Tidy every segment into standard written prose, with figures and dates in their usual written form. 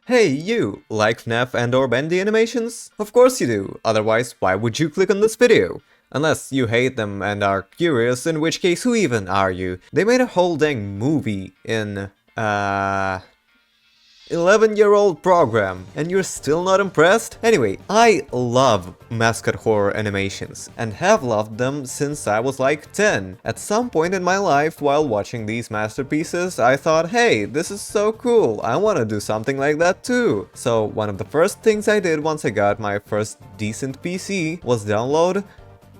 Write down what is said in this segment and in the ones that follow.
Hey you, like FNAF and or Bendy animations? Of course you do, otherwise why would you click on this video? Unless you hate them and are curious, in which case who even are you? They made a whole dang movie in, 11-year-old program, and you're still not impressed? Anyway, I love mascot horror animations, and have loved them since I was like 10. At some point in my life, while watching these masterpieces, I thought, hey, this is so cool, I wanna do something like that too. So one of the first things I did once I got my first decent PC was download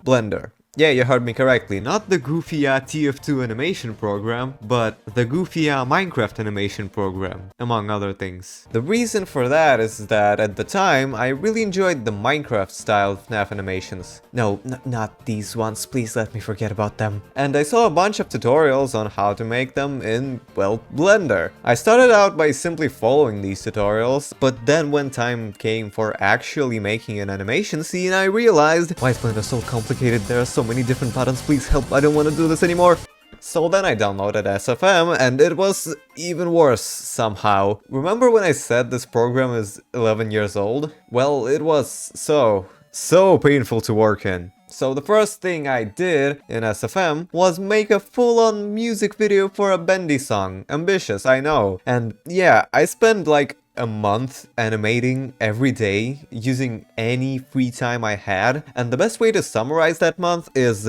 Blender. Yeah, you heard me correctly, not the goofy TF2 animation program, but the goofy Minecraft animation program, among other things. The reason for that is that at the time, I really enjoyed the Minecraft style FNAF animations. No, not these ones, please let me forget about them. And I saw a bunch of tutorials on how to make them in, well, Blender. I started out by simply following these tutorials, but then when time came for actually making an animation scene, I realized, why is Blender so complicated? There are so many different buttons, please help, I don't want to do this anymore. So then I downloaded SFM and it was even worse somehow. Remember when I said this program is 11 years old? Well, it was so painful to work in. So the first thing I did in SFM was make a full-on music video for a Bendy song. Ambitious, I know. And yeah, I spent like a month animating every day using any free time I had, and the best way to summarize that month is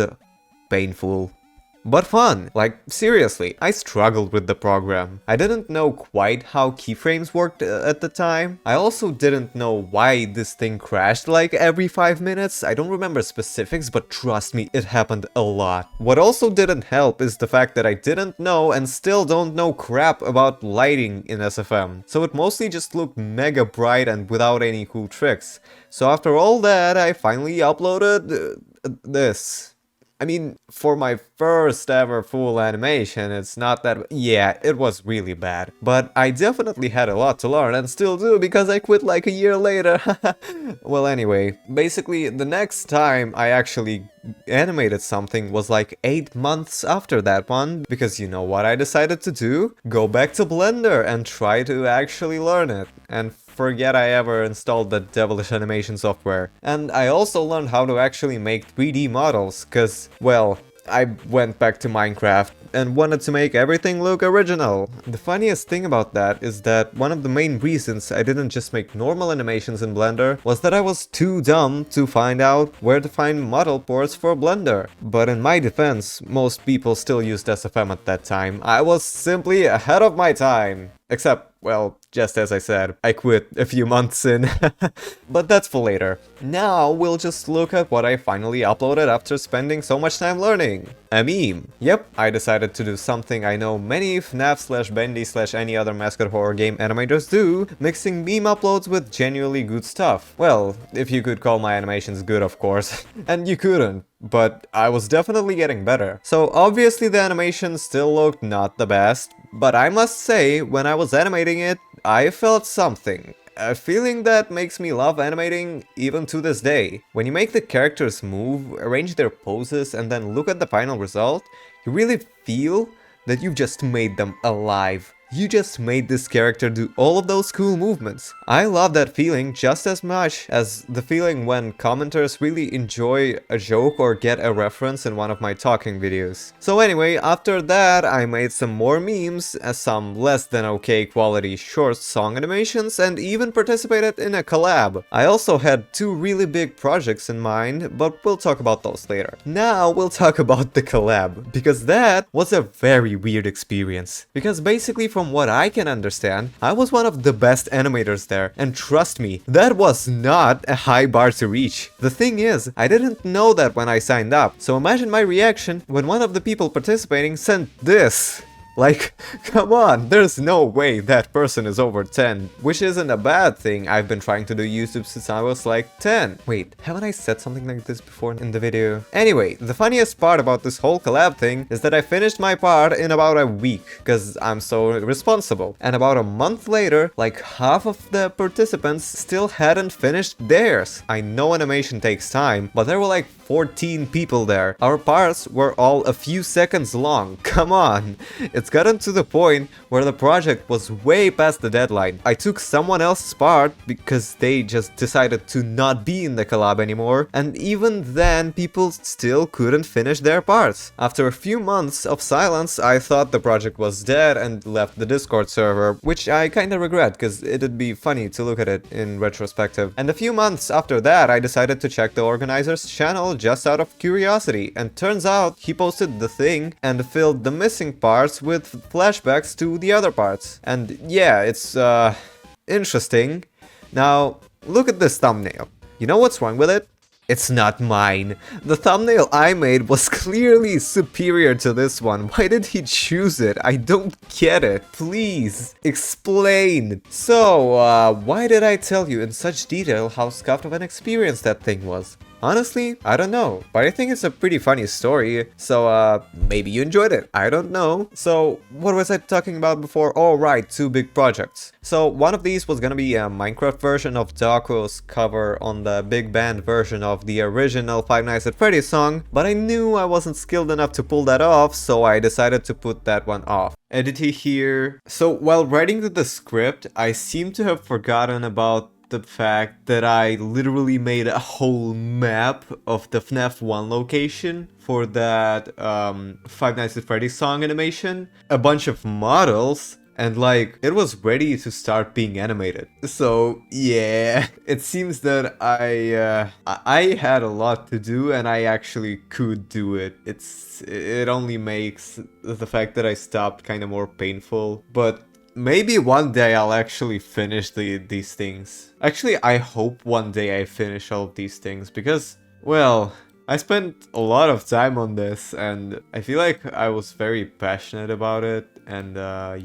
painful. But fun! Like, seriously, I struggled with the program. I didn't know quite how keyframes worked at the time. I also didn't know why this thing crashed like every 5 minutes. I don't remember specifics, but trust me, it happened a lot. What also didn't help is the fact that I didn't know and still don't know crap about lighting in SFM. So it mostly just looked mega bright and without any cool tricks. So after all that, I finally uploaded this. I mean, for my first ever full animation, it's not that... yeah, it was really bad. But I definitely had a lot to learn, and still do, because I quit like a year later. Well, anyway, basically, the next time I actually animated something was like 8 months after that one, because you know what I decided to do? Go back to Blender and try to actually learn it. And forget I ever installed that devilish animation software. And I also learned how to actually make 3D models, cause, well, I went back to Minecraft and wanted to make everything look original. The funniest thing about that is that one of the main reasons I didn't just make normal animations in Blender was that I was too dumb to find out where to find model ports for Blender. But in my defense, most people still used SFM at that time. I was simply ahead of my time. Except, well, just as I said, I quit a few months in. But that's for later. Now we'll just look at what I finally uploaded after spending so much time learning. A meme. Yep, I decided to do something I know many FNAF/Bendy/any other mascot horror game animators do, mixing meme uploads with genuinely good stuff. Well, if you could call my animations good, of course. And you couldn't. But I was definitely getting better. So obviously the animation still looked not the best, but I must say, when I was animating it, I felt something. A feeling that makes me love animating even to this day. When you make the characters move, arrange their poses, and then look at the final result, you really feel that you've just made them alive. You just made this character do all of those cool movements. I love that feeling just as much as the feeling when commenters really enjoy a joke or get a reference in one of my talking videos. So anyway, after that I made some more memes, some less than okay quality short song animations, and even participated in a collab. I also had 2 really big projects in mind, but we'll talk about those later. Now we'll talk about the collab, because that was a very weird experience. Because basically, from what I can understand, I was one of the best animators there, and trust me, that was not a high bar to reach. The thing is, I didn't know that when I signed up, so imagine my reaction when one of the people participating sent this. Like, come on, there's no way that person is over 10, which isn't a bad thing. I've been trying to do YouTube since I was like 10. Wait, haven't I said something like this before in the video? Anyway, the funniest part about this whole collab thing is that I finished my part in about a week, cause I'm so responsible. And about a month later, like half of the participants still hadn't finished theirs. I know animation takes time, but there were like 14 people there. Our parts were all a few seconds long. Come on, it's it's gotten to the point where the project was way past the deadline. I took someone else's part because they just decided to not be in the collab anymore, and even then people still couldn't finish their parts. After a few months of silence, I thought the project was dead and left the Discord server, which I kinda regret because it'd be funny to look at it in retrospective. And a few months after that, I decided to check the organizer's channel just out of curiosity, and turns out he posted the thing and filled the missing parts with flashbacks to the other parts. And yeah, it's interesting. Now, look at this thumbnail. You know what's wrong with it? It's not mine. The thumbnail I made was clearly superior to this one. Why did he choose it? I don't get it. Please, explain. So, why did I tell you in such detail how scuffed of an experience that thing was? Honestly, I don't know, but I think it's a pretty funny story, so maybe you enjoyed it, I don't know. So, what was I talking about before? Oh right, 2 big projects. So, one of these was gonna be a Minecraft version of Dako's cover on the big band version of the original Five Nights at Freddy's song, but I knew I wasn't skilled enough to pull that off, so I decided to put that one off. EdiTy here. So, while writing the script, I seem to have forgotten about the fact that I literally made a whole map of the FNAF 1 location for that Five Nights at Freddy's song animation, a bunch of models, and like, it was ready to start being animated. So yeah, it seems that I had a lot to do and I actually could do it. It only makes the fact that I stopped kind of more painful, but maybe one day I'll actually finish these things. Actually, I hope one day I finish all of these things because, well, I spent a lot of time on this and I feel like I was very passionate about it, and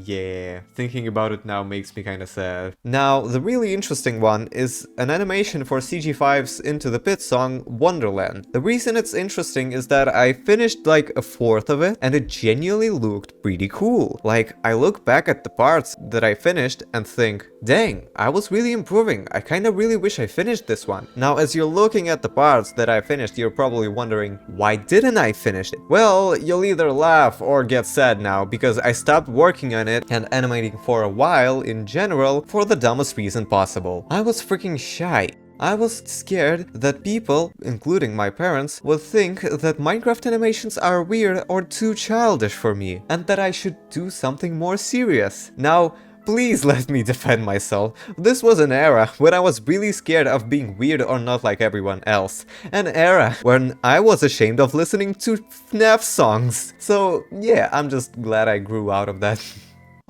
yeah, thinking about it now makes me kinda sad. Now, the really interesting one is an animation for CG5's Into the Pit song, Wonderland. The reason it's interesting is that I finished like a fourth of it and it genuinely looked pretty cool. Like, I look back at the parts that I finished and think, dang, I was really improving. I kinda really wish I finished this one. Now, as you're looking at the parts that I finished, you're probably wondering, why didn't I finish it? Well, you'll either laugh or get sad now, because I stopped working on it and animating for a while in general for the dumbest reason possible. I was freaking shy. I was scared that people, including my parents, would think that Minecraft animations are weird or too childish for me, and that I should do something more serious. Now, please let me defend myself. This was an era when I was really scared of being weird or not like everyone else. An era when I was ashamed of listening to FNAF songs. So yeah, I'm just glad I grew out of that.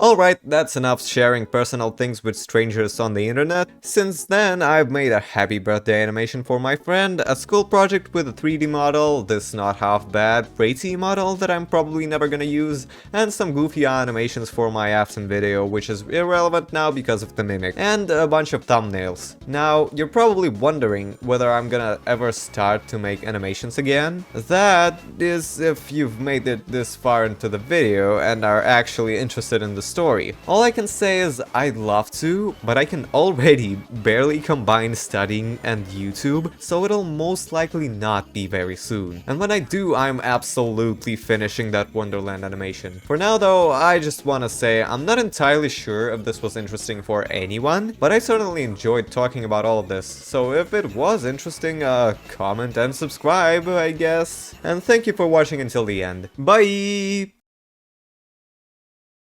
Alright, that's enough sharing personal things with strangers on the internet. Since then, I've made a happy birthday animation for my friend, a school project with a 3D model, this not half bad Retuen model that I'm probably never gonna use, and some goofy animations for my absent video, which is irrelevant now because of the mimic, and a bunch of thumbnails. Now, you're probably wondering whether I'm gonna ever start to make animations again. That is if you've made it this far into the video and are actually interested in the story. All I can say is I'd love to, but I can already barely combine studying and YouTube, so it'll most likely not be very soon. And when I do, I'm absolutely finishing that Wonderland animation. For now though, I just wanna say I'm not entirely sure if this was interesting for anyone, but I certainly enjoyed talking about all of this, so if it was interesting, comment and subscribe, I guess. And thank you for watching until the end. Bye!